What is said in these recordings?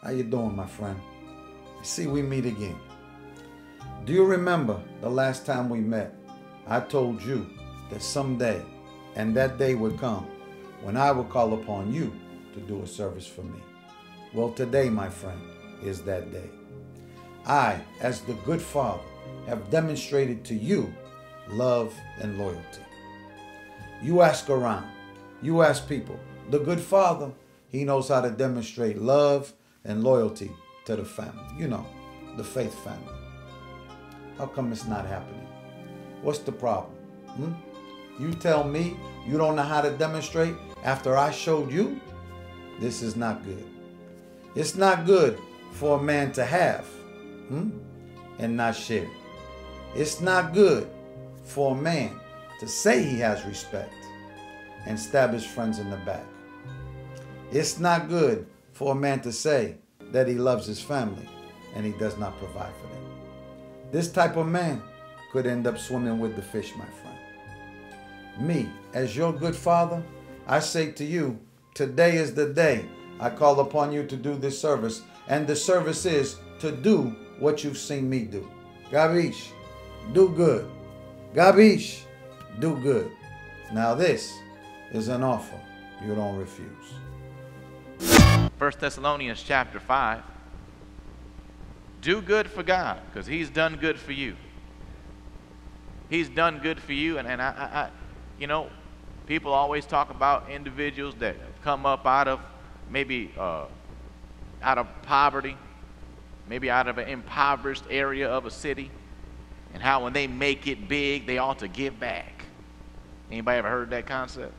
How you doing, my friend? I see we meet again. Do you remember the last time we met? I told you that someday, and that day would come, when I would call upon you to do a service for me. Well, today, my friend, is that day. I, as the good father, have demonstrated to you love and loyalty. You ask around, you ask people. The good father, he knows how to demonstrate love and loyalty to the family. You know, the faith family. How come it's not happening? What's the problem? You tell me you don't know how to demonstrate after I showed you? This is not good. It's not good for a man to have and not share. It's not good for a man to say he has respect and stab his friends in the back. It's not good for a man to say that he loves his family and he does not provide for them. This type of man could end up swimming with the fish, my friend. Me, as your good father, I say to you, today is the day I call upon you to do this service, and the service is to do what you've seen me do. Gabish, do good. Gabish, do good. Now this is an offer you don't refuse. 1 Thessalonians chapter 5. Do good for God, because he's done good for you. He's done good for you, and I you know, people always talk about individuals that come up out of maybe out of poverty, maybe out of an impoverished area of a city, and how when they make it big, they ought to give back. Anybody ever heard that concept?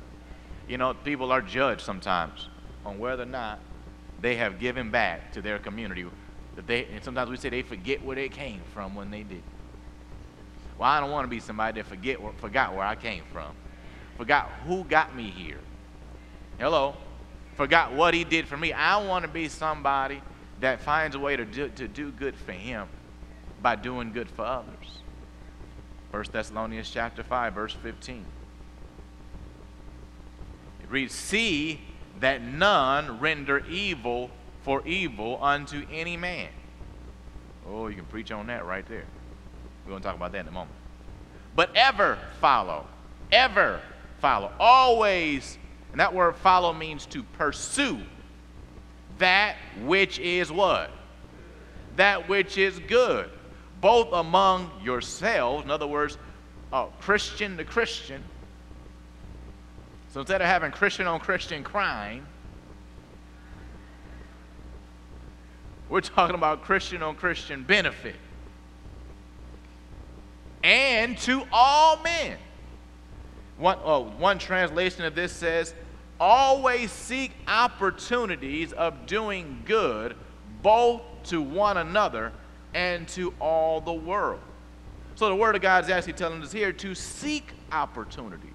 You know, people are judged sometimes on whether or not they have given back to their community. And sometimes we say they forget where they came from when they did. Well, I don't want to be somebody that forgot where I came from. Forgot who got me here. Hello? Forgot what he did for me. I want to be somebody that finds a way to do good for him by doing good for others. 1 Thessalonians chapter 5, verse 15. It reads, see that none render evil for evil unto any man. Oh, you can preach on that right there. We're going to talk about that in a moment. But ever follow, always, and that word follow means to pursue that which is what? That which is good, both among yourselves, in other words, Christian to Christian. So instead of having Christian on Christian crime, we're talking about Christian on Christian benefit. And to all men. One translation of this says, always seek opportunities of doing good, both to one another and to all the world. So the Word of God is actually telling us here to seek opportunities.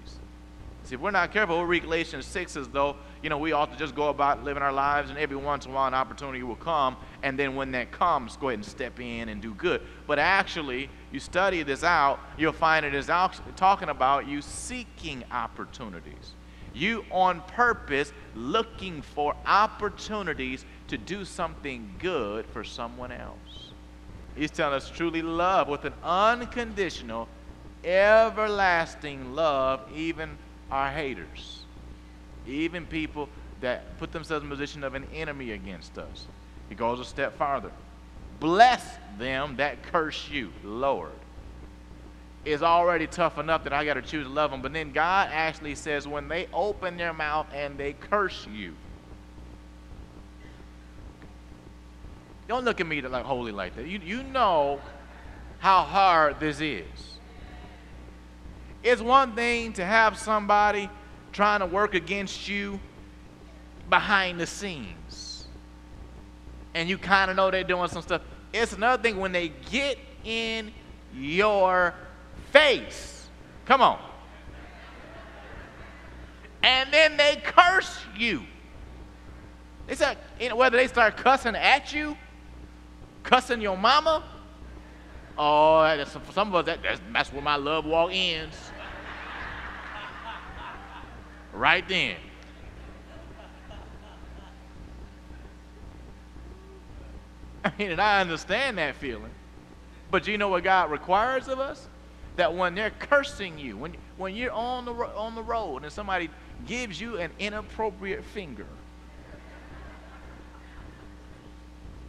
See, if we're not careful, we'll read Galatians 6 as though, you know, we ought to just go about living our lives, and every once in a while an opportunity will come, and then when that comes, go ahead and step in and do good. But actually, you study this out, you'll find it is talking about you seeking opportunities. You on purpose looking for opportunities to do something good for someone else. He's telling us truly love with an unconditional, everlasting love, even our haters, even people that put themselves in a position of an enemy against us. He goes a step farther. Bless them that curse you. Lord, it's already tough enough that I got to choose to love them, but then God actually says when they open their mouth and they curse you, don't look at me like holy like that. You know how hard this is. It's one thing to have somebody trying to work against you behind the scenes, and you kind of know they're doing some stuff. It's another thing when they get in your face. Come on. And then they curse you. They start, whether they start cussing at you, cussing your mama. Oh, for some of us, that's where my love walk ends. Right then. And I understand that feeling. But you know what God requires of us? That when they're cursing you, when you're on the road and somebody gives you an inappropriate finger,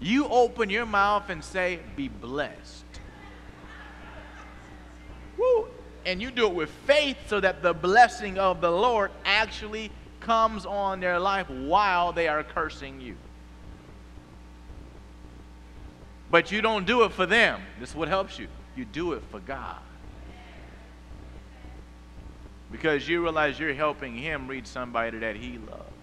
you open your mouth and say, "Be blessed." Woo! And you do it with faith so that the blessing of the Lord actually comes on their life while they are cursing you. But you don't do it for them. This is what helps you. You do it for God. Because you realize you're helping Him reach somebody that He loves.